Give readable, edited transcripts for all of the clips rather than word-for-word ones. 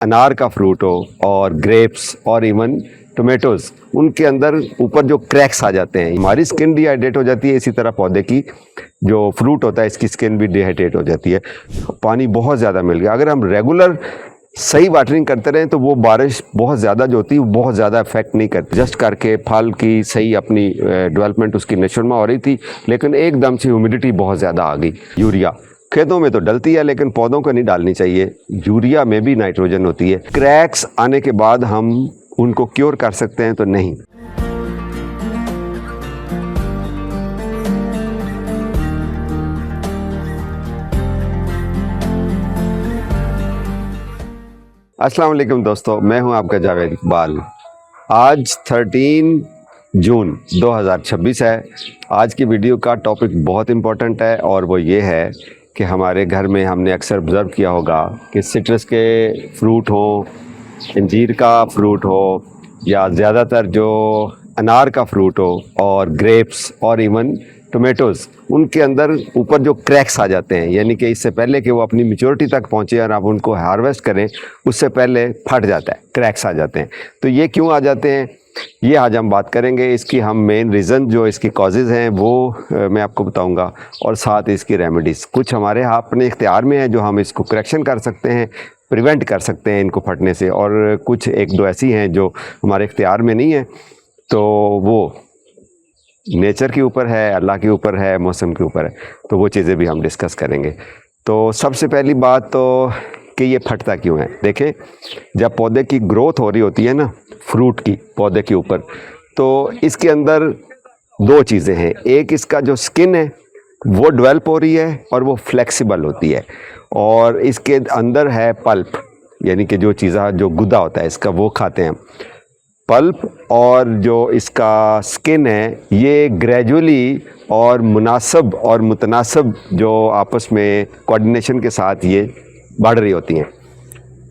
अनार का फ्रूट हो और ग्रेप्स और इवन टोमेटोज़, उनके अंदर ऊपर जो क्रैक्स आ जाते हैं, हमारी स्किन डिहाइड्रेट हो जाती है। इसी तरह पौधे की जो फ्रूट होता है, इसकी स्किन भी डिहाइड्रेट हो जाती है। पानी बहुत ज़्यादा मिल गया, अगर हम रेगुलर सही वाटरिंग करते रहें तो वो बारिश बहुत ज़्यादा जो होती है वो बहुत ज़्यादा इफेक्ट नहीं करती। जस्ट करके फल की सही अपनी डेवलपमेंट उसकी नेचुरल में हो रही थी, लेकिन एकदम से ह्यूमिडिटी बहुत ज़्यादा आ गई। यूरिया खेतों में तो डलती है, लेकिन पौधों को नहीं डालनी चाहिए। यूरिया में भी नाइट्रोजन होती है। क्रैक्स आने के बाद हम उनको क्योर कर सकते हैं तो नहीं। अस्सलाम वालेकुम दोस्तों, मैं हूं आपका जावेद इकबाल। आज 13 जून 2026 है। आज की वीडियो का टॉपिक बहुत इम्पोर्टेंट है और वो ये है कि हमारे घर में हमने अक्सर ऑब्ज़र्व किया होगा कि सिट्रस के फ्रूट हो, अंजीर का फ्रूट हो या ज़्यादातर जो अनार का फ्रूट हो और ग्रेप्स और इवन टोमेटोज़, उनके अंदर ऊपर जो क्रैक्स आ जाते हैं, यानी कि इससे पहले कि वो अपनी मैच्योरिटी तक पहुँचे और आप उनको हार्वेस्ट करें उससे पहले फट जाता है, क्रैक्स आ जाते हैं। तो ये क्यों आ जाते हैं, ये आज हम बात करेंगे। इसकी हम मेन रीज़न जो इसकी कॉजेज़ हैं वो मैं आपको बताऊंगा, और साथ इसकी रेमेडीज़ कुछ हमारे अपने इख्तियार में है जो हम इसको करेक्शन कर सकते हैं, प्रिवेंट कर सकते हैं इनको फटने से, और कुछ एक दो ऐसी हैं जो हमारे इख्तियार में नहीं है। तो वो नेचर के ऊपर है, अल्लाह के ऊपर है, मौसम के ऊपर है, तो वो चीज़ें भी हम डिस्कस करेंगे। तो सबसे पहली बात तो कि ये फटता क्यों है। देखें, जब पौधे की ग्रोथ हो रही होती है ना, फ्रूट की पौधे के ऊपर, तो इसके अंदर दो चीज़ें हैं। एक इसका जो स्किन है वो डेवलप हो रही है और वो फ्लेक्सिबल होती है, और इसके अंदर है पल्प, यानी कि जो चीज़ा जो गुदा होता है इसका वो खाते हैं पल्प। और जो इसका स्किन है ये ग्रेजुअली और मुनासिब और मुतनासिब जो आपस में कोऑर्डिनेशन के साथ ये बढ़ रही होती हैं।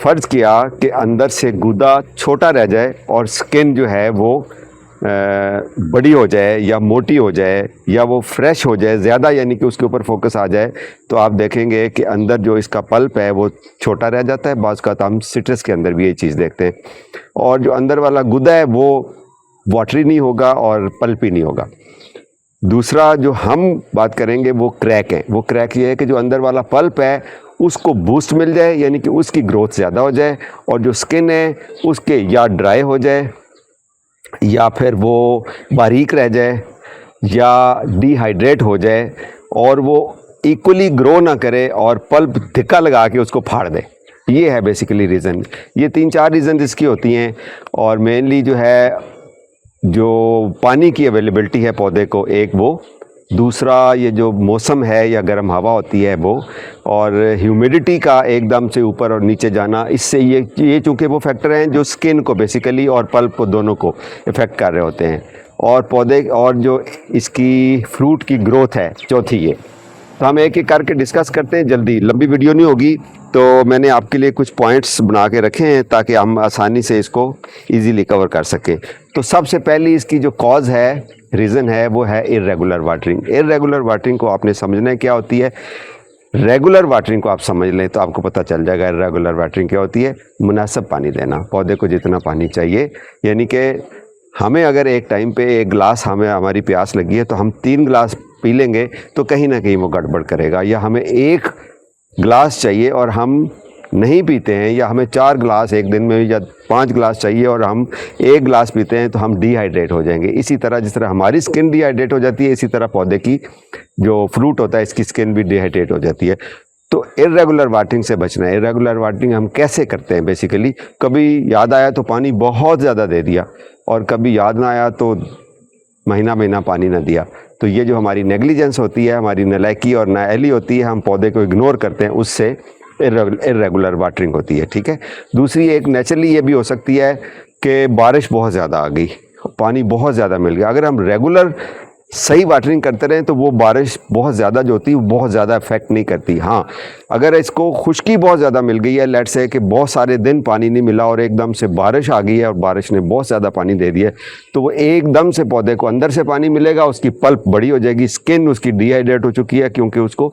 फ़र्ज़ किया कि अंदर से गुदा छोटा रह जाए और स्किन जो है वो बड़ी हो जाए या मोटी हो जाए या वो फ्रेश हो जाए ज़्यादा, यानी कि उसके ऊपर फोकस आ जाए, तो आप देखेंगे कि अंदर जो इसका पल्प है वो छोटा रह जाता है। बाज़ का हम सिट्रस के अंदर भी ये चीज़ देखते हैं। और जो अंदर वाला गुदा है वो वाटरी नहीं होगा और पल्पी नहीं होगा। दूसरा जो हम बात करेंगे वो क्रैक है। वो क्रैक ये है कि जो अंदर वाला पल्प है उसको बूस्ट मिल जाए, यानी कि उसकी ग्रोथ ज़्यादा हो जाए, और जो स्किन है उसके या ड्राई हो जाए या फिर वो बारीक रह जाए या डिहाइड्रेट हो जाए, और वो इक्वली ग्रो ना करे और पल्प धिक्का लगा के उसको फाड़ दे। ये है बेसिकली रीज़न। ये 3-4 रीज़न इसकी होती हैं, और मेनली जो है जो पानी की अवेलेबिलिटी है पौधे को, एक वो, दूसरा ये जो मौसम है या गर्म हवा होती है वो, और ह्यूमिडिटी का एकदम से ऊपर और नीचे जाना, इससे ये चूँकि वो फैक्टर हैं जो स्किन को बेसिकली और पल्प को दोनों को इफ़ेक्ट कर रहे होते हैं, और पौधे और जो इसकी फ्रूट की ग्रोथ है चौथी ये। तो हम एक एक करके डिस्कस करते हैं, जल्दी, लंबी वीडियो नहीं होगी, तो मैंने आपके लिए कुछ पॉइंट्स बना के रखे हैं ताकि हम आसानी से इसको इजीली कवर कर सकें। तो सबसे पहली इसकी जो कॉज है, रीज़न है, वो है इर्रेगुलर वाटरिंग। इर्रेगुलर वाटरिंग को आपने समझना है क्या होती है। रेगुलर वाटरिंग को आप समझ लें तो आपको पता चल जाएगा इर्रेगुलर वाटरिंग क्या होती है। मुनासिब पानी देना, पौधे को जितना पानी चाहिए, यानी कि हमें अगर एक टाइम पे एक गिलास, हमें हमारी प्यास लगी है तो हम 3 गिलास पी लेंगे तो कहीं ना कहीं वो गड़बड़ करेगा, या हमें 1 गिलास चाहिए और हम नहीं पीते हैं, या हमें 4 गिलास एक दिन में या 5 गिलास चाहिए और हम 1 गिलास पीते हैं तो हम डिहाइड्रेट हो जाएंगे। इसी तरह जिस तरह हमारी स्किन डिहाइड्रेट हो जाती है, इसी तरह पौधे की जो फ्रूट होता है इसकी स्किन भी डिहाइड्रेट हो जाती है। तो इर्रेगुलर वाटरिंग से बचना है। इर्रेगुलर वाटरिंग हम कैसे करते हैं बेसिकली, कभी याद आया तो पानी बहुत ज़्यादा दे दिया, और कभी याद ना आया तो महीना महीना पानी ना दिया। तो ये जो हमारी नेग्लिजेंस होती है, हमारी नालायकी और नाअहली होती है, हम पौधे को इग्नोर करते हैं, उससे इर्रेगुलर वाटरिंग होती है। ठीक है। दूसरी एक नेचुरली ये भी हो सकती है कि बारिश बहुत ज़्यादा आ गई, पानी बहुत ज़्यादा मिल गया। अगर हम रेगुलर सही वाटरिंग करते रहें तो वो बारिश बहुत ज़्यादा जो होती है वो बहुत ज़्यादा इफेक्ट नहीं करती। हाँ, अगर इसको खुश्की बहुत ज़्यादा मिल गई है, लेट्स से कि बहुत सारे दिन पानी नहीं मिला और एकदम से बारिश आ गई है और बारिश ने बहुत ज़्यादा पानी दे दिया है, तो वो एकदम से पौधे को अंदर से पानी मिलेगा, उसकी पल्प बड़ी हो जाएगी, स्किन उसकी डिहाइड्रेट हो चुकी है क्योंकि उसको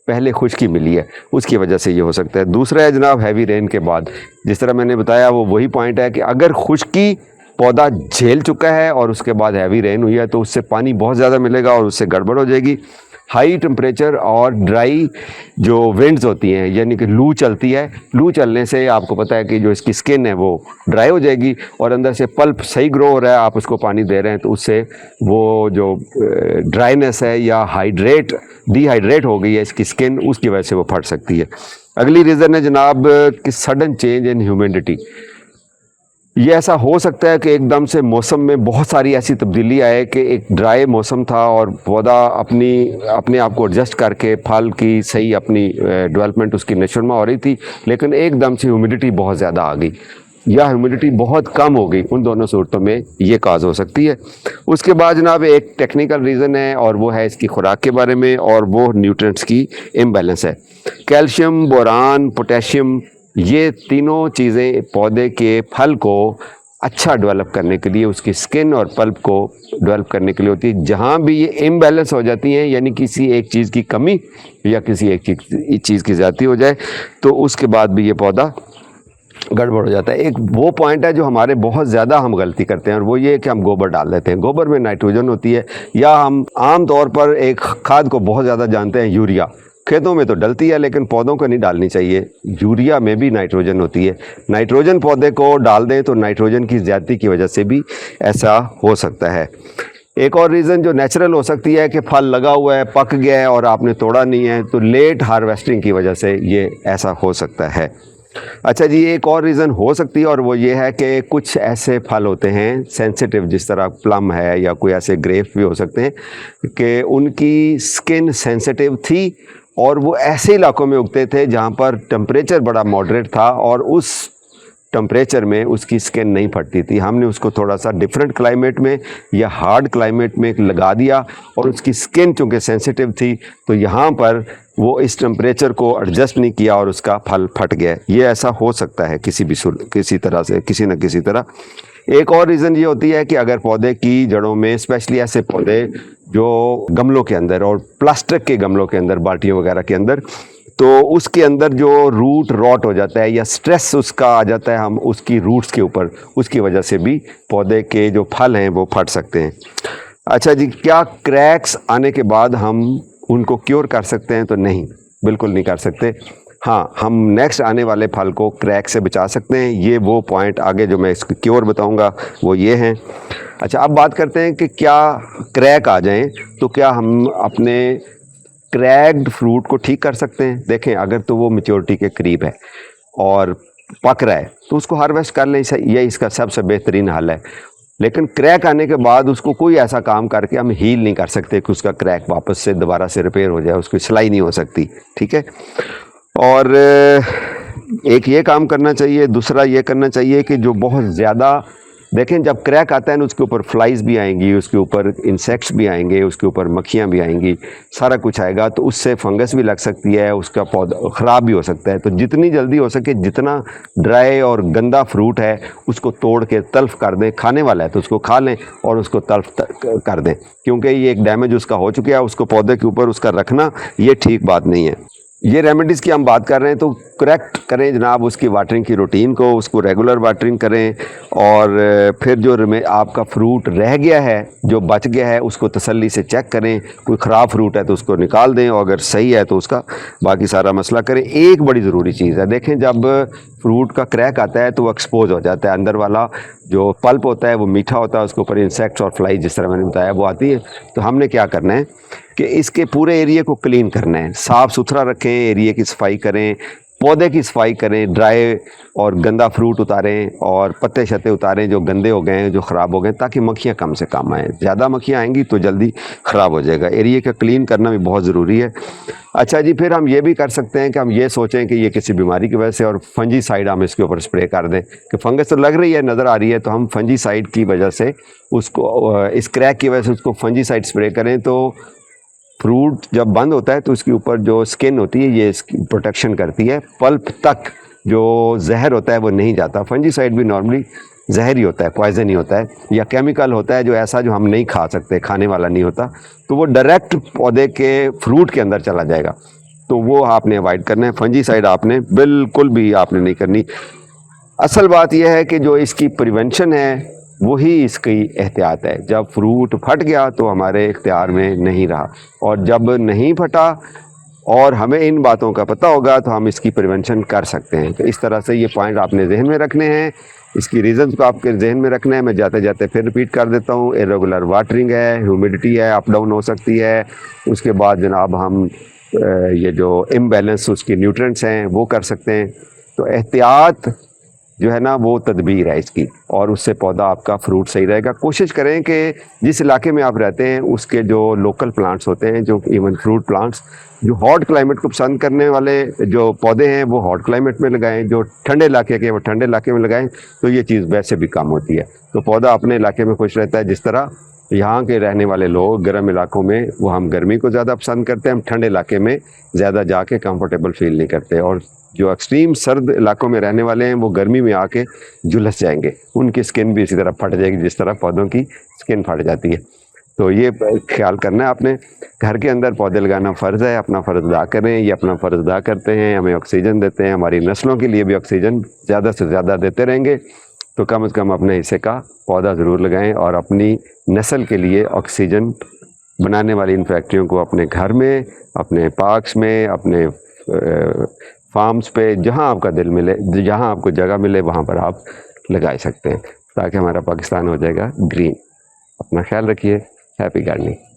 पहले खुश्की मिली है, उसकी वजह से ये हो सकता है। दूसरा है जनाब हैवी रेन के बाद, जिस तरह मैंने बताया वो वही पॉइंट है कि अगर खुश्की पौधा झेल चुका है और उसके बाद हैवी रेन हुई है तो उससे पानी बहुत ज़्यादा मिलेगा और उससे गड़बड़ हो जाएगी। हाई टेम्परेचर और ड्राई जो विंड्स होती हैं, यानी कि लू चलती है, लू चलने से आपको पता है कि जो इसकी स्किन है वो ड्राई हो जाएगी और अंदर से पल्प सही ग्रो हो रहा है, आप उसको पानी दे रहे हैं तो उससे वो जो ड्राइनेस है या डिहाइड्रेट हो गई है इसकी स्किन, उसकी वजह से वो फट सकती है। अगली रीज़न है जनाब कि सडन चेंज इन ह्यूमिडिटी। ये ऐसा हो सकता है कि एकदम से मौसम में बहुत सारी ऐसी तब्दीली आए कि एक ड्राई मौसम था और पौधा अपने आप को एडजस्ट करके फल की सही अपनी डेवलपमेंट उसकी नेचुरमा हो रही थी, लेकिन एकदम से ह्यूमिडिटी बहुत ज़्यादा आ गई या ह्यूमिडिटी बहुत कम हो गई। उन दोनों सूरतों में ये काज हो सकती है। उसके बाद जनाब एक टेक्निकल रीज़न है और वो है इसकी खुराक के बारे में, और वो न्यूट्रिएंट्स की इम्बैलेंस है। कैल्शियम, बोरान, पोटेशियम, ये तीनों चीज़ें पौधे के फल को अच्छा डेवलप करने के लिए, उसकी स्किन और पल्प को डेवलप करने के लिए होती है। जहाँ भी ये इम्बैलेंस हो जाती हैं, यानी किसी एक चीज़ की कमी या किसी एक चीज़ की ज़्यादती हो जाए तो उसके बाद भी ये पौधा गड़बड़ हो जाता है। एक वो पॉइंट है जो हमारे बहुत ज़्यादा हम गलती करते हैं और वो ये है कि हम गोबर डाल देते हैं। गोबर में नाइट्रोजन होती है, या हम आम तौर पर एक खाद को बहुत ज़्यादा जानते हैं यूरिया, खेतों में तो डलती है लेकिन पौधों को नहीं डालनी चाहिए। यूरिया में भी नाइट्रोजन होती है, नाइट्रोजन पौधे को डाल दें तो नाइट्रोजन की ज़्यादती की वजह से भी ऐसा हो सकता है। एक और रीज़न जो नेचुरल हो सकती है कि फल लगा हुआ है, पक गया है और आपने तोड़ा नहीं है, तो लेट हार्वेस्टिंग की वजह से ये ऐसा हो सकता है। अच्छा जी, एक और रीज़न हो सकती है और वो ये है कि कुछ ऐसे फल होते हैं सेंसिटिव, जिस तरह प्लम है या कोई ऐसे ग्रेप भी हो सकते हैं कि उनकी स्किन सेंसिटिव थी और वो ऐसे इलाकों में उगते थे जहाँ पर टेम्परेचर बड़ा मॉडरेट था और उस टेम्परेचर में उसकी स्किन नहीं फटती थी। हमने उसको थोड़ा सा डिफरेंट क्लाइमेट में या हार्ड क्लाइमेट में लगा दिया और उसकी स्किन चूँकि सेंसिटिव थी तो यहाँ पर वो इस टेम्परेचर को एडजस्ट नहीं किया और उसका फल फट गया। ये ऐसा हो सकता है किसी तरह से, किसी न किसी तरह। एक और रीज़न ये होती है कि अगर पौधे की जड़ों में, स्पेशली ऐसे पौधे जो गमलों के अंदर और प्लास्टिक के गमलों के अंदर, बाल्टियों वगैरह के अंदर, तो उसके अंदर जो रूट रॉट हो जाता है या स्ट्रेस उसका आ जाता है हम उसकी रूट्स के ऊपर, उसकी वजह से भी पौधे के जो फल हैं वो फट सकते हैं। अच्छा जी, क्या क्रैक्स आने के बाद हम उनको क्योर कर सकते हैं? तो नहीं, बिल्कुल नहीं कर सकते। हाँ, हम नेक्स्ट आने वाले फल को क्रैक से बचा सकते हैं। ये वो पॉइंट आगे जो मैं इसको क्योर बताऊंगा वो ये हैं। अच्छा, अब बात करते हैं कि क्या क्रैक आ जाएं तो क्या हम अपने क्रैक्ड फ्रूट को ठीक कर सकते हैं? देखें, अगर तो वो मैच्योरिटी के करीब है और पक रहा है तो उसको हार्वेस्ट कर लें, ये इसका सबसे बेहतरीन हल है। लेकिन क्रैक आने के बाद उसको कोई ऐसा काम करके हम हील नहीं कर सकते कि उसका क्रैक वापस से दोबारा से रिपेयर हो जाए, उसकी सिलाई नहीं हो सकती, ठीक है। और एक ये काम करना चाहिए, दूसरा ये करना चाहिए कि जो बहुत ज़्यादा, देखें जब क्रैक आता है ना उसके ऊपर फ्लाइज भी आएंगी, उसके ऊपर इंसेक्ट्स भी आएंगे, उसके ऊपर मक्खियाँ भी आएंगी, सारा कुछ आएगा, तो उससे फंगस भी लग सकती है, उसका पौधा ख़राब भी हो सकता है। तो जितनी जल्दी हो सके, जितना ड्राई और गंदा फ्रूट है उसको तोड़ के तल्फ कर दें। खाने वाला है तो उसको खा लें और उसको तल्फ कर दें, क्योंकि ये एक डैमेज उसका हो चुका है, उसको पौधे के ऊपर उसका रखना ये ठीक बात नहीं है। ये रेमेडीज़ की हम बात कर रहे हैं तो करेक्ट करें जनाब उसकी वाटरिंग की रूटीन को, उसको रेगुलर वाटरिंग करें और फिर जो आपका फ्रूट रह गया है, जो बच गया है, उसको तसल्ली से चेक करें। कोई ख़राब फ्रूट है तो उसको निकाल दें और अगर सही है तो उसका बाकी सारा मसला करें। एक बड़ी ज़रूरी चीज़ है, देखें जब फ्रूट का क्रैक आता है तो वो एक्सपोज हो जाता है, अंदर वाला जो पल्प होता है वो मीठा होता है, उसके ऊपर इंसेक्ट्स और फ्लाई जिस तरह मैंने बताया वो आती है। तो हमने क्या करना है कि इसके पूरे एरिया को क्लीन करना है, साफ़ सुथरा रखें, एरिया की सफाई करें, पौधे की सफाई करें, ड्राई और गंदा फ्रूट उतारें और पत्ते शत्ते उतारें जो गंदे हो गए हैं, जो ख़राब हो गए, ताकि मक्खियाँ कम से कम आएँ। ज़्यादा मक्खियाँ आएंगी तो जल्दी ख़राब हो जाएगा। एरिया का क्लीन करना भी बहुत ज़रूरी है। अच्छा जी, फिर हम ये भी कर सकते हैं कि हम ये सोचें कि ये किसी बीमारी की वजह से और फंजीसाइड हम इसके ऊपर स्प्रे कर दें कि फंगस तो लग रही है, नज़र आ रही है, तो हम फंजीसाइड की वजह से उसको, इस क्रैक की वजह से उसको फंजीसाइड स्प्रे करें तो फ्रूट जब बंद होता है तो उसके ऊपर जो स्किन होती है ये इसकी प्रोटेक्शन करती है, पल्प तक जो जहर होता है वो नहीं जाता। फंजीसाइड भी नॉर्मली जहर ही होता है, पॉइजन ही होता है या केमिकल होता है जो ऐसा जो हम नहीं खा सकते, खाने वाला नहीं होता, तो वो डायरेक्ट पौधे के फ्रूट के अंदर चला जाएगा। तो वो आपने अवॉइड करना है। फंजीसाइड आपने बिल्कुल भी आपने नहीं करनी। असल बात यह है कि जो इसकी प्रिवेंशन है वही इसकी एहतियात है। जब फ्रूट फट गया तो हमारे इख्तियार में नहीं रहा, और जब नहीं फटा और हमें इन बातों का पता होगा तो हम इसकी प्रिवेंशन कर सकते हैं। तो इस तरह से ये पॉइंट आपने जहन में रखने हैं, इसकी रीज़न्स को आपके जहन में रखना है। मैं जाते जाते फिर रिपीट कर देता हूँ। इरेगुलर वाटरिंग है, ह्यूमिडिटी है, अप डाउन हो सकती है। उसके बाद जनाब हम ये जो इम्बैलेंस उसकी न्यूट्रिएंट्स हैं वो कर सकते हैं। तो एहतियात जो है ना वो तदबीर है इसकी, और उससे पौधा आपका फ्रूट सही रहेगा। कोशिश करें कि जिस इलाके में आप रहते हैं उसके जो लोकल प्लांट्स होते हैं, जो इवन फ्रूट प्लांट्स जो हॉट क्लाइमेट को पसंद करने वाले जो पौधे हैं वो हॉट क्लाइमेट में लगाएं, जो ठंडे इलाके के वो ठंडे इलाके में लगाएं, तो ये चीज़ वैसे भी कम होती है। तो पौधा अपने इलाके में खुश रहता है। जिस तरह यहाँ के रहने वाले लोग गर्म इलाकों में वो हम गर्मी को ज़्यादा पसंद करते हैं, हम ठंडे इलाके में ज़्यादा जाके कंफर्टेबल फील नहीं करते। और जो एक्सट्रीम सर्द इलाकों में रहने वाले हैं वो गर्मी में आके झुलस जाएंगे, उनकी स्किन भी इसी तरह फट जाएगी जिस तरह पौधों की स्किन फट जाती है। तो ये ख्याल करना है आपने। घर के अंदर पौधे लगाना फ़र्ज़ है, अपना फ़र्ज़ अदा करें। ये अपना फ़र्ज़ अदा करते हैं, हमें ऑक्सीजन देते हैं, हमारी नस्लों के लिए भी ऑक्सीजन ज़्यादा से ज़्यादा देते रहेंगे। तो कम से कम अपने हिस्से का पौधा ज़रूर लगाएं, और अपनी नस्ल के लिए ऑक्सीजन बनाने वाली इन फैक्ट्रियों को अपने घर में, अपने पार्क्स में, अपने फार्म्स पे, जहां आपका दिल मिले, जहां आपको जगह मिले वहां पर आप लगा सकते हैं, ताकि हमारा पाकिस्तान हो जाएगा ग्रीन। अपना ख्याल रखिए। Happy gardening.